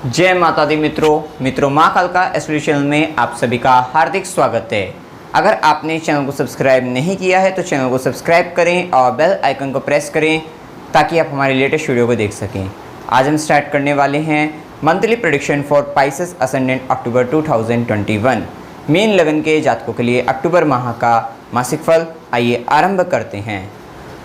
जय माता दी मित्रों माँ कालका एस्ट्रोलॉजी चैनल में आप सभी का हार्दिक स्वागत है। अगर आपने चैनल को सब्सक्राइब नहीं किया है तो चैनल को सब्सक्राइब करें और बेल आइकन को प्रेस करें ताकि आप हमारे लेटेस्ट वीडियो को देख सकें। आज हम स्टार्ट करने वाले हैं monthly prediction for Pisces ascendant October 2021 mean लगन के जातकों के लिए अक्टूबर माह का मासिक फल। आइए आरंभ करते हैं।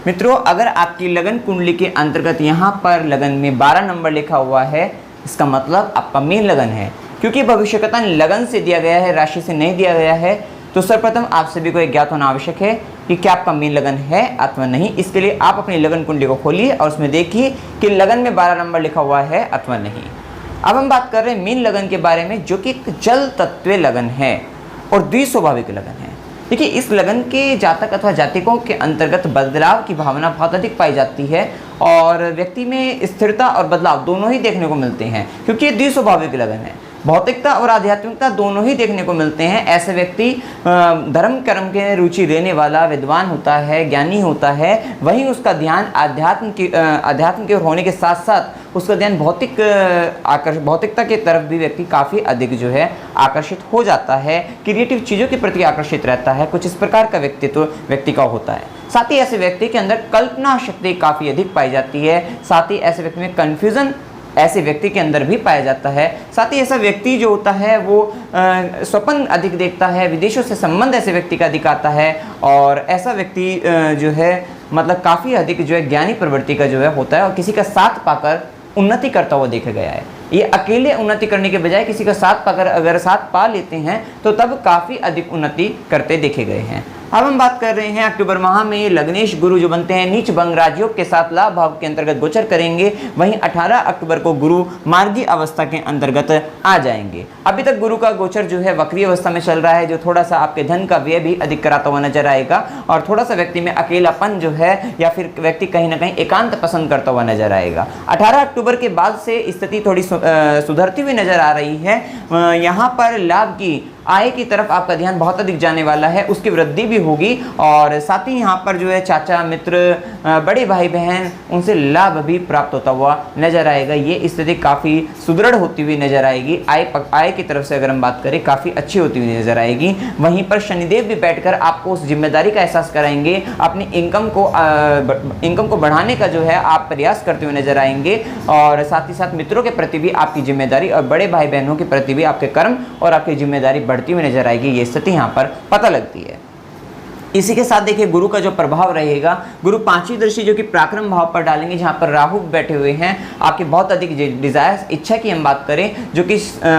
मित्रों, अगर आपकी लगन कुंडली के अंतर्गत यहाँ पर लगन में 12 नंबर लिखा हुआ है, इसका मतलब आपका मीन लगन है। क्योंकि भविष्यकथन लगन से दिया गया है, राशि से नहीं दिया गया है, तो सर्वप्रथम आप सभी को एक ज्ञात होना आवश्यक है कि क्या आपका मीन लगन है अथवा नहीं। इसके लिए आप अपनी लगन कुंडली को खोलिए और उसमें देखिए कि लगन में 12 नंबर लिखा हुआ है अथवा नहीं। अब हम बात कर रहे हैं मीन लगन के बारे में, जो कि एक जल तत्व लगन है और द्विस्वाभाविक लगन है। देखिए, इस लगन के जातक अथवा जातिकों के अंतर्गत बदलाव की भावना बहुत अधिक पाई जाती है और व्यक्ति में स्थिरता और बदलाव दोनों ही देखने को मिलते हैं, क्योंकि ये द्विस्वाभाविक लगन है। भौतिकता और आध्यात्मिकता दोनों ही देखने को मिलते हैं। ऐसे व्यक्ति धर्म कर्म के रुचि लेने वाला विद्वान होता है, ज्ञानी होता है, वहीं उसका ध्यान अध्यात्म की ओर होने के साथ साथ उसका ध्यान भौतिकता की तरफ भी व्यक्ति काफ़ी अधिक जो है आकर्षित हो जाता है, क्रिएटिव चीज़ों के प्रति आकर्षित रहता है। कुछ इस प्रकार का व्यक्तित्व व्यक्ति का होता है। साथ ही ऐसे व्यक्ति के अंदर कल्पना शक्ति काफ़ी अधिक पाई जाती है। साथ ही ऐसे व्यक्ति में कन्फ्यूज़न ऐसे व्यक्ति के अंदर भी पाया जाता है। साथ ही ऐसा व्यक्ति जो होता है वो स्वप्न अधिक देखता है, विदेशों से संबंध ऐसे व्यक्ति का अधिक आता है और ऐसा व्यक्ति जो है मतलब काफ़ी अधिक जो है ज्ञानी प्रवृत्ति का जो है होता है और किसी का साथ पाकर उन्नति करता हुआ देखा गया है। ये अकेले उन्नति करने के बजाय किसी का साथ पाकर अगर साथ पा लेते हैं तो तब काफ़ी अधिक उन्नति करते देखे गए हैं। अब हम बात कर रहे हैं अक्टूबर माह में लग्नेश गुरु जो बनते हैं नीच भंग राजयोग के साथ लाभ भाव के अंतर्गत गोचर करेंगे। वहीं 18 अक्टूबर को गुरु मार्गी अवस्था के अंतर्गत आ जाएंगे। अभी तक गुरु का गोचर जो है वक्री अवस्था में चल रहा है, जो थोड़ा सा आपके धन का व्यय भी अधिक कराता हुआ नजर आएगा और थोड़ा सा व्यक्ति में अकेलापन जो है या फिर व्यक्ति कहीं ना कहीं एकांत पसंद करता हुआ नजर आएगा। 18 अक्टूबर के बाद से स्थिति थोड़ी सुधरती हुई नजर आ रही है। यहाँ पर लाभ की आय की तरफ आपका ध्यान बहुत अधिक जाने वाला है, उसकी वृद्धि भी होगी और साथ ही यहाँ पर जो है चाचा मित्र बड़े भाई बहन उनसे लाभ भी प्राप्त होता हुआ नजर आएगा। ये स्थिति काफ़ी सुदृढ़ होती हुई नजर आएगी। आय की तरफ से अगर हम बात करें काफ़ी अच्छी होती हुई नजर आएगी। वहीं पर शनिदेव भी बैठकर आपको उस जिम्मेदारी का एहसास कराएंगे, अपनी इनकम को बढ़ाने का जो है आप प्रयास करते हुए नजर आएंगे और साथ ही साथ मित्रों के प्रति भी आपकी जिम्मेदारी और बड़े भाई बहनों के प्रति भी आपके कर्म और आपकी जिम्मेदारी बढ़ती हुई नजर आएगी। ये स्थिति यहाँ पर पता लगती है। इसी के साथ देखिए गुरु का जो प्रभाव रहेगा, गुरु 5वीं दृष्टि जो कि पराक्रम भाव पर डालेंगे, जहाँ पर राहु बैठे हुए हैं। आपकी बहुत अधिक डिजायर्स इच्छा की हम बात करें जो कि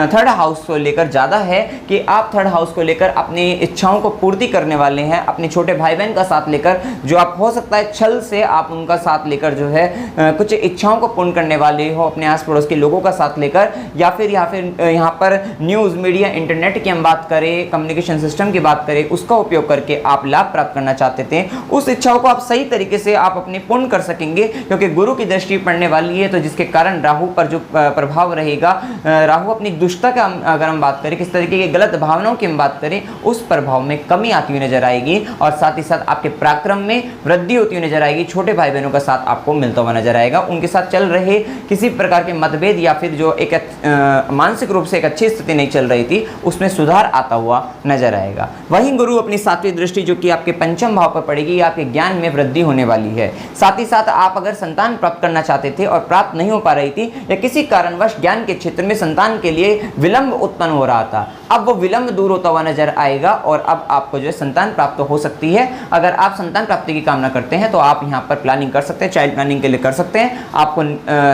3rd हाउस को लेकर ज़्यादा है कि आप 3rd हाउस को लेकर अपनी इच्छाओं को पूर्ति करने वाले हैं। अपने छोटे भाई बहन का साथ लेकर जो आप हो सकता है छल से आप उनका साथ लेकर जो है कुछ इच्छाओं को पूर्ण करने वाले हो, अपने आस पड़ोस के लोगों का साथ लेकर या फिर यहाँ पर न्यूज़ मीडिया इंटरनेट की हम बात करें, कम्युनिकेशन सिस्टम की बात करें, उसका उपयोग करके आप लाभ प्राप्त करना चाहते थे। उस इच्छाओं को आप सही तरीके से आप अपनी पूर्ण कर सकेंगे क्योंकि गुरु की दृष्टि पड़ने वाली है। तो जिसके कारण राहु पर जो प्रभाव रहेगा, राहु अपनी दुष्टता का अगर हम बात करें, किस तरीके की गलत भावनाओं की हम बात करें, उस प्रभाव में कमी आती हुई नजर आएगी और साथ ही साथ आपके पराक्रम में वृद्धि होती हुई नजर आएगी। छोटे भाई बहनों का साथ आपको मिलता हुआ नजर आएगा। उनके साथ चल रहे किसी प्रकार के मतभेद या फिर जो एक मानसिक रूप से एक अच्छी स्थिति नहीं चल रही थी, उसमें सुधार आता हुआ नजर आएगा। वहीं गुरु अपनी 7वीं दृष्टि जो कि आपके पंचम भाव पर पड़ेगी, आपके ज्ञान में वृद्धि होने वाली है। साथ ही साथ आप अगर संतान प्राप्त करना चाहते थे और प्राप्त नहीं हो पा रही थी या किसी कारणवश ज्ञान के क्षेत्र में संतान के लिए विलंब उत्पन्न हो रहा था, अब वो विलंब दूर होता हुआ नजर आएगा और अब आपको जो है संतान प्राप्त हो सकती है। अगर आप संतान प्राप्ति की कामना करते हैं तो आप यहाँ पर प्लानिंग कर सकते हैं, चाइल्ड प्लानिंग के लिए कर सकते हैं, आपको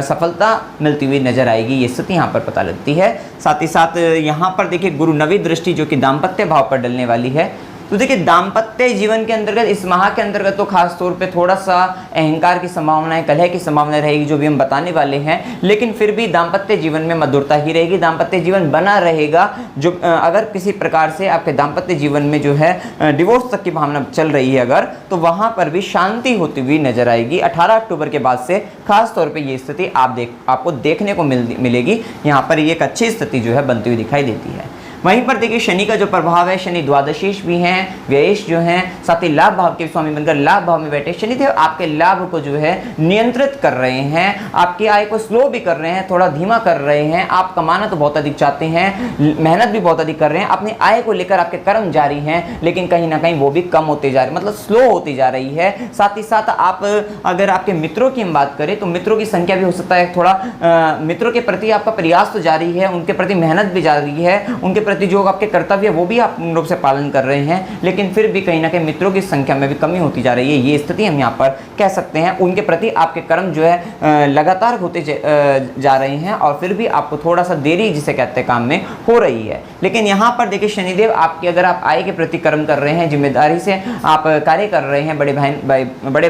सफलता मिलती हुई नजर आएगी। ये स्थिति यहाँ पर पता लगती है। साथ ही साथ यहाँ पर देखिए गुरु 9वीं दृष्टि जो कि दाम्पत्य भाव पर डलने वाली है। तो देखिए दाम्पत्य जीवन के अंतर्गत इस माह के अंतर्गत तो खास तौर पे थोड़ा सा अहंकार की संभावनाएं, कलह की संभावना रहेगी जो भी हम बताने वाले हैं, लेकिन फिर भी दाम्पत्य जीवन में मधुरता ही रहेगी, दाम्पत्य जीवन बना रहेगा। जो अगर किसी प्रकार से आपके दाम्पत्य जीवन में जो है डिवोर्स तक की भावना चल रही है अगर, तो वहाँ पर भी शांति होती हुई नजर आएगी। 18 अक्टूबर के बाद से खास तौर पर ये स्थिति आपको देखने को मिलेगी। यहाँ पर एक अच्छी स्थिति जो है बनती हुई दिखाई देती है। वहीं पर देखिए शनि का जो प्रभाव है, शनि द्वादशीश भी हैं, व्ययेश जो हैं, साथ ही लाभ भाव के स्वामी बनकर लाभ भाव में बैठे शनिदेव आपके लाभ को जो है नियंत्रित कर रहे हैं, आपकी आय को स्लो भी कर रहे हैं, थोड़ा धीमा कर रहे हैं। आप कमाना तो बहुत अधिक चाहते हैं, मेहनत भी बहुत अधिक कर रहे हैं, अपनी आय को लेकर आपके कर्म जारी हैं, लेकिन कहीं ना कहीं वो भी कम होते जा रहे, मतलब स्लो होती जा रही है। साथ ही साथ आप अगर आपके मित्रों की हम बात करें तो मित्रों की संख्या भी हो सकता है थोड़ा मित्रों के प्रति आपका प्रयास तो जारी है, उनके प्रति मेहनत भी जारी है, उनके प्रति जो आपके कर्तव्य वो भी आप पूर्ण रूप से पालन कर रहे हैं, लेकिन फिर भी कहीं ना कहीं मित्रों की संख्या में भी कमी होती जा रही है। ये स्थिति हम यहाँ पर कह सकते हैं। उनके प्रति आपके कर्म जो है लगातार होते जा रहे हैं और फिर भी आपको थोड़ा सा देरी जिसे कहते हैं काम में हो रही है। लेकिन यहाँ पर देखिए शनिदेव आपकी अगर आप आय के प्रति कर्म कर रहे हैं, जिम्मेदारी से आप कार्य कर रहे हैं बड़े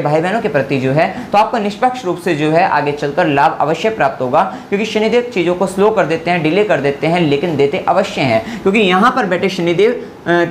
भाई बहनों के प्रति जो है, तो आपको निष्पक्ष रूप से जो है आगे चलकर लाभ अवश्य प्राप्त होगा, क्योंकि शनिदेव चीज़ों को स्लो कर देते हैं, डिले कर देते हैं, लेकिन देते अवश्य हैं। क्योंकि यहाँ पर बैठे शनिदेव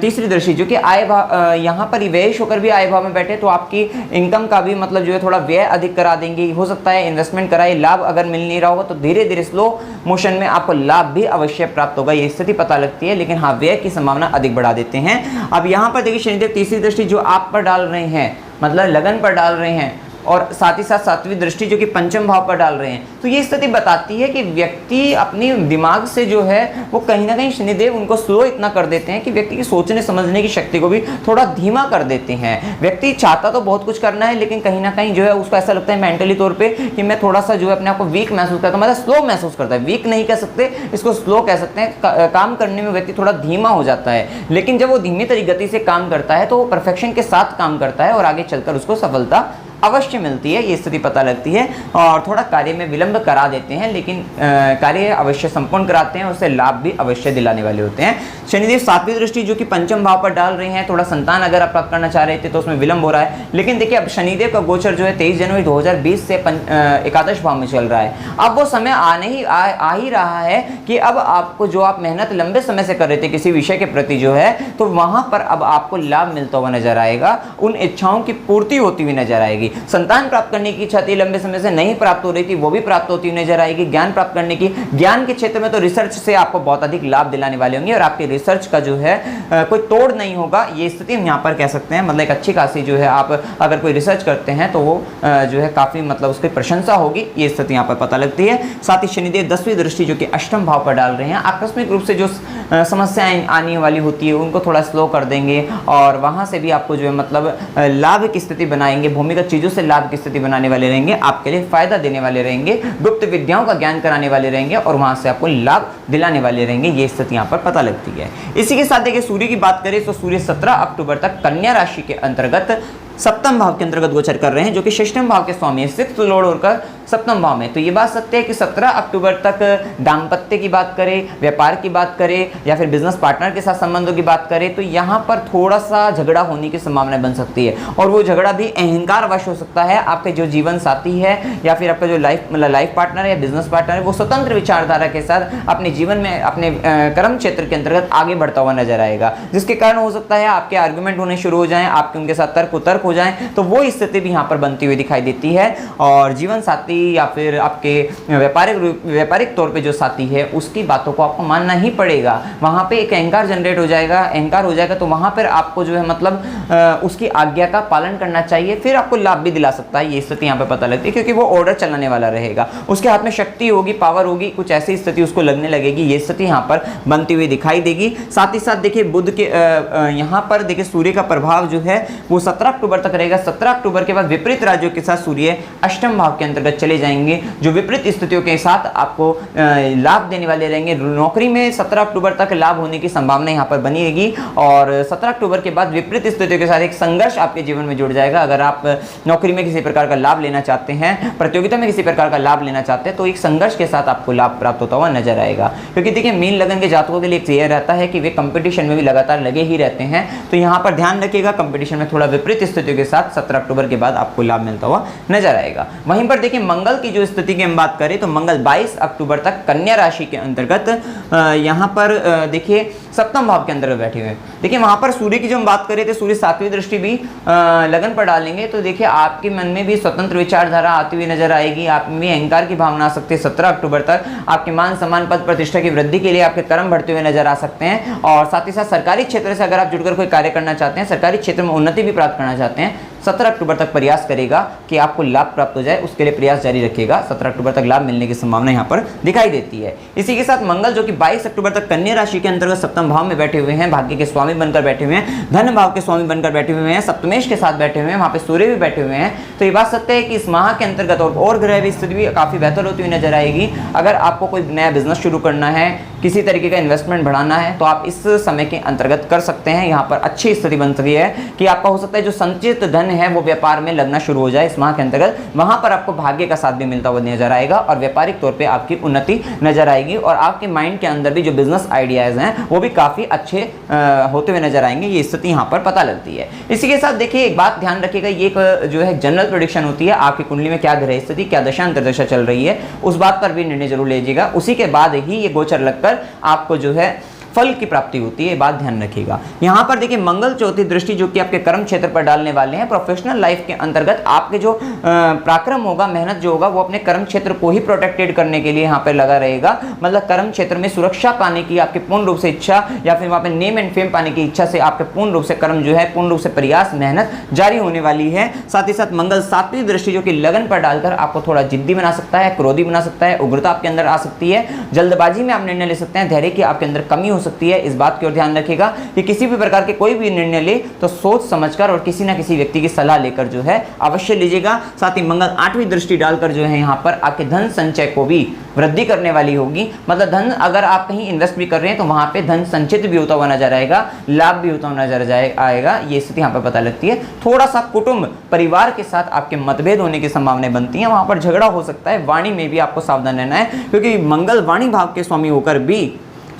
तीसरी दृष्टि जो कि आय भाव, यहाँ पर व्ययश होकर भी आय भाव में बैठे तो आपकी इनकम का भी मतलब जो है थोड़ा व्यय अधिक करा देंगे। हो सकता है इन्वेस्टमेंट कराए, लाभ अगर मिल नहीं रहा होगा तो धीरे धीरे स्लो मोशन में आपको लाभ भी अवश्य प्राप्त होगा, ये स्थिति पता लगती है। लेकिन हाँ, व्यय की संभावना अधिक बढ़ा देते हैं। अब यहाँ पर देखिए शनिदेव तीसरी दृष्टि जो आप पर डाल रहे हैं, मतलब लगन पर डाल रहे हैं, और साथ ही साथ सातवीं दृष्टि जो कि पंचम भाव पर डाल रहे हैं, तो ये स्थिति बताती है कि व्यक्ति अपनी दिमाग से जो है वो कहीं ना कहीं शनिदेव उनको स्लो इतना कर देते हैं कि व्यक्ति की सोचने समझने की शक्ति को भी थोड़ा धीमा कर देते हैं। व्यक्ति चाहता तो बहुत कुछ करना है, लेकिन कहीं ना कहीं जो है उसको ऐसा लगता है मेंटली तौर पर कि मैं थोड़ा सा जो है अपने आप को वीक महसूस करता हूँ, मतलब स्लो महसूस करता है। वीक नहीं कह सकते, इसको स्लो कह सकते हैं। काम करने में व्यक्ति थोड़ा धीमा हो जाता है, लेकिन जब वो धीमी गति से काम करता है तो वो परफेक्शन के साथ काम करता है और आगे चलकर उसको सफलता अवश्य मिलती है, ये स्थिति पता लगती है। और थोड़ा कार्य में विलंब करा देते हैं, लेकिन कार्य अवश्य संपूर्ण कराते हैं, उससे लाभ भी अवश्य दिलाने वाले होते हैं। शनिदेव सातवीं दृष्टि जो कि पंचम भाव पर डाल रहे हैं, थोड़ा संतान अगर आप प्राप्त करना चाह रहे थे तो उसमें विलंब हो रहा है। लेकिन देखिए अब शनिदेव का गोचर जो है 23 जनवरी 2020 से एकादश भाव में चल रहा है। अब वो समय आ ही रहा है कि अब आपको जो आप मेहनत लंबे समय से कर रहे थे किसी विषय के प्रति जो है, तो वहां पर अब आपको लाभ मिलता हुआ नजर आएगा, उन इच्छाओं की पूर्ति होती हुई नजर आएगी। संतान प्राप्त करने की इच्छा थी, लंबे समय से नहीं प्राप्त हो रही थी, वो भी प्राप्त होती हुई नजर आएगी। ज्ञान प्राप्त करने की, ज्ञान के क्षेत्र में तो रिसर्च से आपको बहुत अधिक लाभ दिलाने वाले होंगे और आपकी रिसर्च का जो है कोई तोड़ नहीं होगा, ये स्थिति हम यहाँ पर कह सकते हैं। मतलब एक अच्छी खासी जो है आप अगर कोई रिसर्च करते हैं तो वो जो है काफी मतलब उसकी प्रशंसा होगी, ये स्थिति यहाँ पर पता लगती है। साथ ही शनिदेव 10वीं दृष्टि जो कि अष्टम भाव पर डाल रहे हैं, आकस्मिक रूप से जो समस्याएं आने वाली होती है उनको थोड़ा स्लो कर देंगे और वहां से भी आपको जो है मतलब लाभ की स्थिति बनाएंगे, भूमिगत चीजों से लाभ की स्थिति बनाने वाले रहेंगे, आपके लिए फायदा देने वाले रहेंगे, गुप्त विद्याओं का ज्ञान कराने वाले रहेंगे और वहां से आपको लाभ दिलाने वाले रहेंगे, ये स्थिति यहाँ पर पता लगती है। इसी के साथ देखिए सूर्य की बात करें तो सूर्य 17 अक्टूबर तक कन्या राशि के अंतर्गत सप्तम भाव के अंतर्गत गोचर कर रहे हैं, जो कि षष्ठम भाव के स्वामी है, सिक्स्थ लॉर्ड होकर सप्तम भाव में। तो ये बात सत्य है कि 17 अक्टूबर तक दाम्पत्य की बात करें, व्यापार की बात करें या फिर बिजनेस पार्टनर के साथ संबंधों की बात करें तो यहाँ पर थोड़ा सा झगड़ा होने की संभावना बन सकती है और वो झगड़ा भी अहंकार वश हो सकता है। आपके जो जीवन साथी है या फिर आपका जो लाइफ पार्टनर है या बिजनेस पार्टनर है, वो स्वतंत्र विचारधारा के साथ अपने जीवन में अपने कर्म क्षेत्र के अंतर्गत आगे बढ़ता हुआ नजर आएगा, जिसके कारण हो सकता है आपके आर्गुमेंट होने शुरू हो जाएं, आपके उनके साथ तर्क हो जाएं, तो वो स्थिति भी यहाँ पर बनती हुई दिखाई देती है। और जीवन साथी या फिर आपके व्यापारिक तौर पे जो साथी है उसकी बातों को आपको मानना ही पड़ेगा। वहाँ पे एक अहंकार जनरेट हो जाएगा, अहंकार हो जाएगा तो वहाँ पर आपको जो है मतलब उसकी आज्ञा का पालन करना चाहिए, फिर आपको लाभ भी दिला सकता है, ये स्थिति यहाँ पे पता लगती है, क्योंकि वो ऑर्डर चलाने वाला रहेगा, उसके हाथ में शक्ति होगी, पावर होगी, कुछ ऐसी स्थिति उसको लगने लगेगी, ये स्थिति यहाँ पर बनती हुई दिखाई देगी। साथ ही साथ देखिए बुध के यहाँ पर देखिए सूर्य का प्रभाव जो है वो 17 अक्टूबर तक रहेगा। 17 अक्टूबर के बाद विपरीत राज्यों के साथ सूर्य अष्टम भाव के अंतर्गत चले जाएंगे, जो विपरीत स्थितियों के साथ आपको लाभ देने वाले रहेंगे। नौकरी में 17 अक्टूबर तक लाभ होने की संभावना यहाँ पर बनी रहेगी और 17 अक्टूबर के बाद विपरीत स्थितियों के साथ एक संघर्ष आपके जीवन में जुड़ जाएगा। अगर आप नौकरी में किसी प्रकार का लाभ लेना चाहते हैं, प्रतियोगिता में किसी प्रकार का लाभ लेना चाहते हैं, तो एक संघर्ष के साथ आपको लाभ प्राप्त होता हुआ नजर आएगा। क्योंकि देखिए मीन लगन के जातकों के लिए यह रहता है कि वे कंपटीशन में भी लगातार लगे ही रहते हैं, तो यहाँ पर ध्यान रखिएगा कंपटीशन में थोड़ा विपरीत स्थितियों के साथ 17 अक्टूबर के बाद आपको लाभ मिलता हुआ नजर आएगा। वहीं पर देखिए मंगल की जो स्थिति की हम बात करें तो मंगल 22 अक्टूबर तक कन्या राशि के अंतर्गत यहाँ पर देखिए सप्तम भाव के अंदर बैठे हुए हैं। देखिए वहां पर सूर्य की जो हम बात कर रहे थे, सूर्य 7वीं दृष्टि भी लगन पर डालेंगे, तो देखिए आपके मन में भी स्वतंत्र विचारधारा आती हुई नजर आएगी, आप में भी अहंकार की भावना आ सकती है। 17 अक्टूबर तक आपके मान सम्मान पद प्रतिष्ठा की वृद्धि के लिए आपके कर्म बढ़ते हुए नजर आ सकते हैं। और साथ ही साथ सरकारी क्षेत्र से अगर आप जुड़कर कोई कार्य करना चाहते हैं, सरकारी क्षेत्र में उन्नति भी प्राप्त करना चाहते हैं, 17 अक्टूबर तक प्रयास करेगा कि आपको लाभ प्राप्त हो जाए, उसके लिए प्रयास जारी रखिएगा। 17 अक्टूबर तक लाभ मिलने की संभावना यहाँ पर दिखाई देती है। इसी के साथ मंगल जो कि 22 अक्टूबर तक कन्या राशि के अंतर्गत सप्तम भाव में बैठे हुए हैं, भाग्य के स्वामी बनकर बैठे हुए हैं, धन भाव के स्वामी बनकर बैठे हुए हैं, सप्तमेश के साथ बैठे हुए हैं, वहां पे सूर्य भी बैठे हुए हैं। तो ये बात सत्य है कि इस माह के अंतर्गत और ग्रह भी स्थिति भी काफी बेहतर होती हुई नजर आएगी। अगर आपको कोई नया बिजनेस शुरू करना है, किसी तरीके का इन्वेस्टमेंट बढ़ाना है, तो आप इस समय के अंतर्गत कर सकते हैं। यहाँ पर अच्छी स्थिति बन सकी है कि आपका हो सकता है जो संचित धन है वो व्यापार में लगना शुरू हो जाए इस माह के अंतर्गत। वहां पर आपको भाग्य का साथ भी मिलता हुआ नजर आएगा और व्यापारिक तौर पे आपकी उन्नति नजर आएगी और आपके माइंड के अंदर भी जो बिजनेस आइडियाज हैं वो भी काफी अच्छे होते हुए नजर आएंगे। ये स्थिति यहाँ पर पता लगती है। इसी के साथ देखिए एक बात ध्यान रखिएगा, ये एक जो है जनरल प्रेडिक्शन होती है, आपकी कुंडली में क्या ग्रह स्थिति, क्या दशा अंतर्दशा चल रही है, उस बात पर भी निर्णय जरूर लीजिएगा। उसी के बाद ही ये गोचर लगकर आपको जो है फल की प्राप्ति होती है, बात ध्यान रखिएगा। यहाँ पर देखिए मंगल चौथी दृष्टि जो कि आपके कर्म क्षेत्र पर डालने वाले हैं, प्रोफेशनल लाइफ के अंतर्गत आपके जो पराक्रम होगा, मेहनत जो होगा, वो अपने कर्म क्षेत्र को ही प्रोटेक्टेड करने के लिए यहाँ पर लगा रहेगा। मतलब कर्म क्षेत्र में सुरक्षा पाने की आपकी पूर्ण रूप से इच्छा या फिर वहाँ पे नेम एंड फेम पाने की इच्छा से आपके पूर्ण रूप से कर्म जो है, पूर्ण रूप से प्रयास मेहनत जारी होने वाली है। साथ ही साथ मंगल 7वीं दृष्टि जो कि लगन पर डालकर आपको थोड़ा जिद्दी बना सकता है, क्रोधी बना सकता है, उग्रता आपके अंदर आ सकती है, जल्दबाजी में आप निर्णय ले सकते हैं, धैर्य की आपके अंदर कमी हो सकती है। इस बात की ओर ध्यान रखिएगा कि किसी भी प्रकार के कोई भी निर्णय ले तो सोच समझकर और किसी ना किसी व्यक्ति की सलाह लेकर जो है अवश्य लीजिएगा। साथ ही मंगल 8वीं दृष्टि डालकर जो है यहाँ पर आपके धन संचय को भी वृद्धि करने वाली होगी। मतलब धन अगर आप कहीं इन्वेस्ट भी कर रहे हैं तो वहां पे धन संचित भी होता हुआ नजर आएगा, लाभ भी होता हुआ नजर आएगा। ये स्थिति यहाँ पर पता लगती है। थोड़ा सा कुटुंब परिवार के साथ आपके मतभेद होने की संभावनाएं बनती हैं, वहां पर झगड़ा हो सकता है। वाणी में भी आपको सावधान रहना है क्योंकि मंगल वाणी भाव के स्वामी होकर भी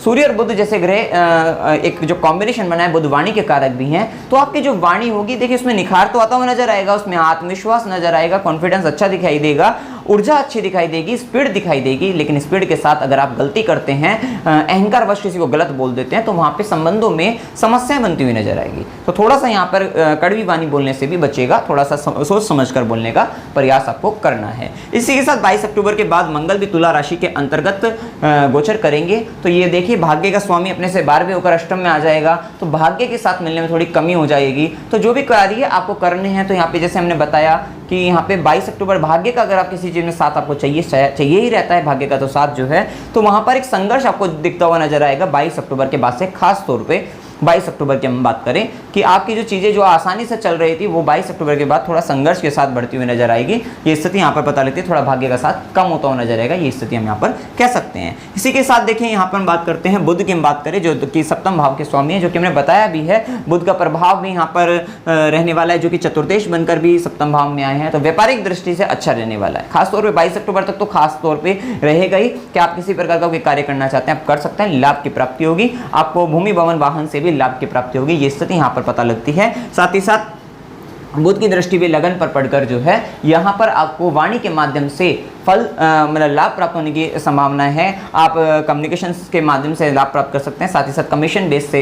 सूर्य और बुध जैसे ग्रह एक जो कॉम्बिनेशन बना है, बुध वाणी के कारक भी हैं, तो आपकी जो वाणी होगी देखिए उसमें निखार तो आता हुआ नजर आएगा, उसमें आत्मविश्वास नजर आएगा, कॉन्फिडेंस अच्छा दिखाई देगा, ऊर्जा अच्छी दिखाई देगी, स्पीड दिखाई देगी। लेकिन स्पीड के साथ अगर आप गलती करते हैं, अहंकारवश किसी को गलत बोल देते हैं, तो वहां पे संबंधों में समस्याएं बनती हुई नजर आएगी। तो थोड़ा सा यहाँ पर कड़वी वाणी बोलने से भी बचेगा, थोड़ा सा सोच समझकर बोलने का प्रयास आपको करना है। इसी के साथ 22 अक्टूबर के बाद मंगल भी तुला राशि के अंतर्गत गोचर करेंगे। तो ये देखिए भाग्य का स्वामी अपने से 12वें होकर अष्टम में आ जाएगा, तो भाग्य के साथ मिलने में थोड़ी कमी हो जाएगी। तो जो भी कार्य आपको करने हैं, तो यहाँ पे जैसे हमने बताया कि यहाँ पे 22 अक्टूबर भाग्य का अगर आप किसी चीज में साथ आपको चाहिए ही रहता है, भाग्य का तो साथ जो है, तो वहां पर एक संघर्ष आपको दिखता हुआ नजर आएगा 22 अक्टूबर के बाद से। खास तौर पे 22 अक्टूबर की हम बात करें कि आपकी जो चीज़ें जो आसानी से चल रही थी वो 22 अक्टूबर के बाद थोड़ा संघर्ष के साथ बढ़ती हुई नजर आएगी। ये स्थिति यहाँ पर पता लगती है, थोड़ा भाग्य का साथ कम होता हुआ नजर आएगा, ये स्थिति हम यहाँ पर कह सकते हैं। इसी के साथ देखिए यहाँ पर हम बात करते हैं बुध की हम बात करें जो कि सप्तम भाव के स्वामी है, जो कि हमने बताया भी है। बुध का प्रभाव भी यहाँ पर रहने वाला है, जो कि चतुर्देश बनकर भी सप्तम भाव में आए हैं, तो व्यापारिक दृष्टि से अच्छा रहने वाला है। खासतौर पर 22 अक्टूबर तक तो खास तौर पर रहेगा ही कि आप किसी प्रकार का कोई कार्य करना चाहते हैं आप कर सकते हैं, लाभ की प्राप्ति होगी, आपको भूमि भवन वाहन से भी लाभ की प्राप्ति होगी, ये स्थिति यहाँ पर पता लगती है। साथ ही साथ बुध की दृष्टि भी लगन पर पड़कर जो है यहाँ पर आपको वाणी के माध्यम से फल मतलब लाभ प्राप्त होने की संभावना है। आप कम्युनिकेशन के माध्यम से लाभ प्राप्त कर सकते हैं, साथ ही साथ कमीशन बेस से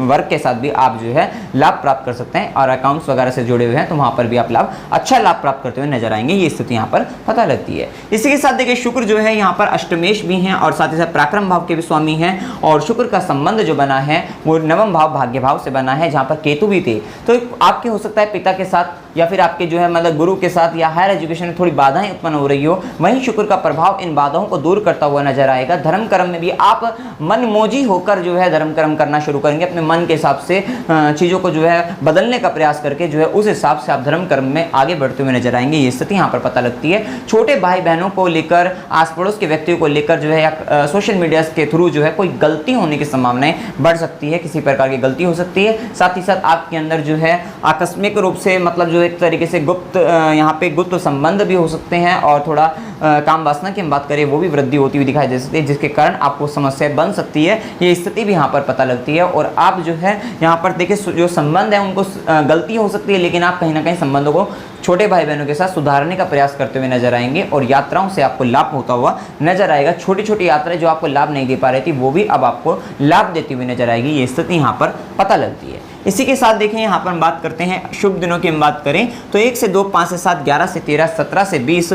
वर्क के साथ भी आप जो है लाभ प्राप्त कर सकते हैं, और अकाउंट्स वगैरह से जुड़े हुए हैं तो वहाँ पर भी आप अच्छा लाभ प्राप्त करते हुए नजर आएंगे, ये स्थिति यहाँ पर पता लगती है। इसी के साथ देखिए शुक्र जो है यहाँ पर अष्टमेश भी हैं और साथ ही साथ पराक्रम भाव के भी स्वामी हैं, और शुक्र का संबंध जो बना है वो नवम भाव भाग्य भाव से बना है, जहाँ पर केतु भी थे। तो आपके हो सकता है पिता के साथ या फिर आपके जो है मतलब गुरु के साथ या हायर एजुकेशन में थोड़ी बाधाएं उत्पन्न हो रही हो, वहीं शुक्र का प्रभाव इन बाधाओं को दूर करता हुआ नजर आएगा। धर्म कर्म में भी आप मनमोजी होकर जो है धर्म कर्म करना शुरू करेंगे, अपने मन के हिसाब से चीज़ों को जो है बदलने का प्रयास करके जो है उस हिसाब से आप धर्म कर्म में आगे बढ़ते हुए नजर आएंगे, ये स्थिति यहाँ पर पता लगती है। छोटे भाई बहनों को लेकर, आस पड़ोस के व्यक्तियों को लेकर जो है या सोशल मीडिया के थ्रू जो है कोई गलती होने की संभावनाएं बढ़ सकती है, किसी प्रकार की गलती हो सकती है। साथ ही साथ आपके अंदर जो है आकस्मिक रूप से मतलब जो एक तरीके से गुप्त यहाँ पे गुप्त संबंध भी हो सकते हैं, और थोड़ा काम वासना की हम बात करें वो भी वृद्धि होती हुई दिखाई दे सकती है, जिसके कारण आपको समस्या बन सकती है। ये स्थिति भी यहाँ पर पता लगती है। और आप जो है यहाँ पर देखिए जो संबंध है उनको गलती हो सकती है, लेकिन आप कहीं ना कहीं संबंधों को छोटे भाई बहनों के साथ सुधारने का प्रयास करते हुए नजर आएंगे और यात्राओं से आपको लाभ होता हुआ नजर आएगा। छोटी छोटी यात्राएं जो आपको लाभ नहीं दे पा रही थी वो भी अब आपको लाभ देती हुई नजर आएगी। ये स्थिति यहाँ पर पता लगती है। इसी के साथ देखें यहाँ पर हम बात करते हैं शुभ दिनों की हम बात करें तो 1 से 2, 5 से 7, 11 से 13, 17 से 20,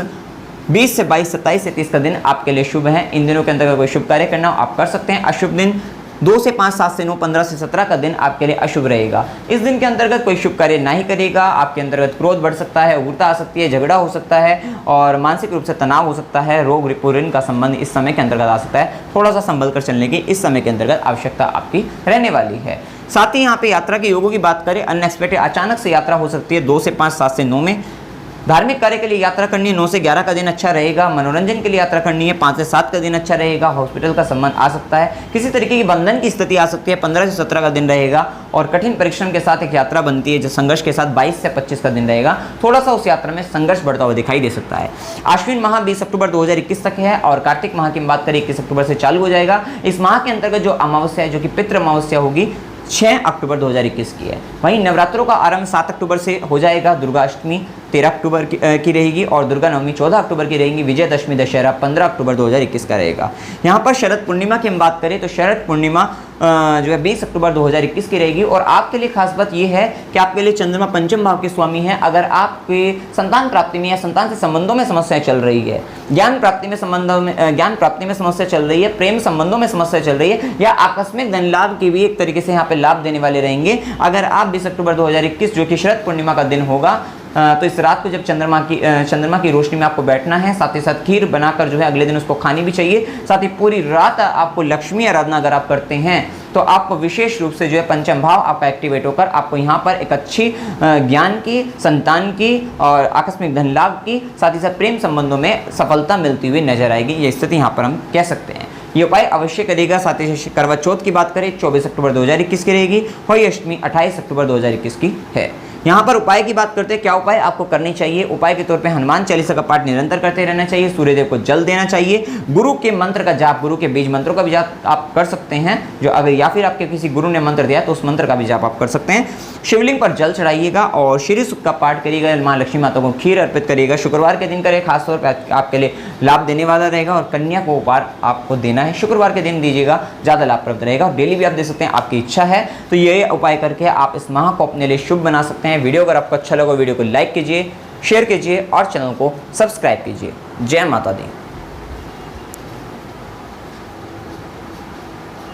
20 से 22, 27 से 30 का दिन आपके लिए शुभ है। इन दिनों के अंतर्गत कोई शुभ कार्य करना हो आप कर सकते हैं। अशुभ दिन 2 से 5, 7 से 9, 15 से 17 का दिन आपके लिए अशुभ रहेगा। इस दिन के अंतर्गत कोई शुभ कार्य नहीं करेगा। आपके अंतर्गत क्रोध बढ़ सकता है, उग्रता आ सकती है, झगड़ा हो सकता है और मानसिक रूप से तनाव हो सकता है। रोग ऋण का संबंध इस समय के अंतर्गत आ सकता है। थोड़ा सा संभल कर चलने की इस समय के अंतर्गत आवश्यकता आपकी रहने वाली है। साथ ही यहाँ पे यात्रा के योगों की बात करें, अनएक्सपेक्टेड अचानक से यात्रा हो सकती है 2 से 5, 7 से 9 में। धार्मिक कार्य के लिए यात्रा करनी है 9 से 11 का दिन अच्छा रहेगा। मनोरंजन के लिए यात्रा करनी है 5 से 7 का दिन अच्छा रहेगा। हॉस्पिटल का संबंध आ सकता है, किसी तरीके की बंधन की स्थिति आ सकती है 15 से 17 का दिन रहेगा। और कठिन परिश्रम के साथ एक यात्रा बनती है जो संघर्ष के साथ 22 से 25 का दिन रहेगा। थोड़ा सा उस यात्रा में संघर्ष बढ़ता हुआ दिखाई दे सकता है। आश्विन माह 20 अक्टूबर 2021 तक है और कार्तिक माह की बात करें 21 अक्टूबर से चालू हो जाएगा। इस माह के अंतर्गत जो अमावस्या है जो कि पितृ अमावस्या होगी 6 अक्टूबर 2021 की है। वहीं नवरात्रों का आरंभ 7 अक्टूबर से हो जाएगा। दुर्गा अष्टमी 13 अक्टूबर की रहेगी और दुर्गा नवमी 14 अक्टूबर की रहेगी। विजयदशमी दशहरा 15 अक्टूबर 2021 का रहेगा। यहाँ पर शरद पूर्णिमा की हम बात करें तो शरद पूर्णिमा जो है 20 अक्टूबर 2021 की रहेगी। और आपके लिए खास बात यह है कि आपके लिए चंद्रमा पंचम भाव के स्वामी है। अगर आपके संतान प्राप्ति में या संतान से संबंधों में समस्या चल रही है, ज्ञान प्राप्ति में समस्या चल रही है, प्रेम संबंधों में समस्या चल रही है या आकस्मिक धन लाभ की भी एक तरीके से यहाँ पे लाभ देने वाले रहेंगे। अगर आप 20 अक्टूबर 2021 जो कि शरद पूर्णिमा का दिन होगा तो इस रात को जब चंद्रमा की रोशनी में आपको बैठना है, साथ ही साथ खीर बनाकर जो है अगले दिन उसको खानी भी चाहिए। साथ ही पूरी रात आपको लक्ष्मी आराधना अगर आप करते हैं तो आपको विशेष रूप से जो है पंचम भाव आपका एक्टिवेट होकर आपको यहाँ पर एक अच्छी ज्ञान की, संतान की और आकस्मिक धन लाभ की, साथ ही साथ प्रेम संबंधों में सफलता मिलती हुई नजर आएगी। ये स्थिति यहाँ पर हम कह सकते हैं। ये उपाय अवश्य करेगा। साथ ही करवा चौथ की बात करें 24 अक्टूबर 2021 की रहेगी। होली अष्टमी 28 अक्टूबर 2021 की है। यहाँ पर उपाय की बात करते हैं, क्या उपाय आपको करनी चाहिए। उपाय के तौर पे हनुमान चालीसा का पाठ निरंतर करते रहना चाहिए। सूर्यदेव को जल देना चाहिए। गुरु के मंत्र का जाप, गुरु के बीज मंत्रों का भी जाप आप कर सकते हैं जो अगर या फिर आपके किसी गुरु ने मंत्र दिया तो उस मंत्र का भी जाप आप कर सकते हैं। शिवलिंग पर जल चढ़ाइएगा और श्री सूक्त का पाठ करिएगा। माँ लक्ष्मी माता को खीर अर्पित करिएगा। शुक्रवार के दिन करें, खासतौर पर आपके लिए लाभ देने वाला रहेगा। और कन्या को उपहार आपको देना है, शुक्रवार के दिन दीजिएगा, ज़्यादा लाभप्रद रहेगा। और डेली भी आप दे सकते हैं, आपकी इच्छा है तो ये उपाय करके आप इस माह को अपने लिए शुभ बना सकते हैं। वीडियो अगर आपको अच्छा लगा वीडियो को लाइक कीजिए, शेयर कीजिए और चैनल को सब्सक्राइब कीजिए। जय माता दी।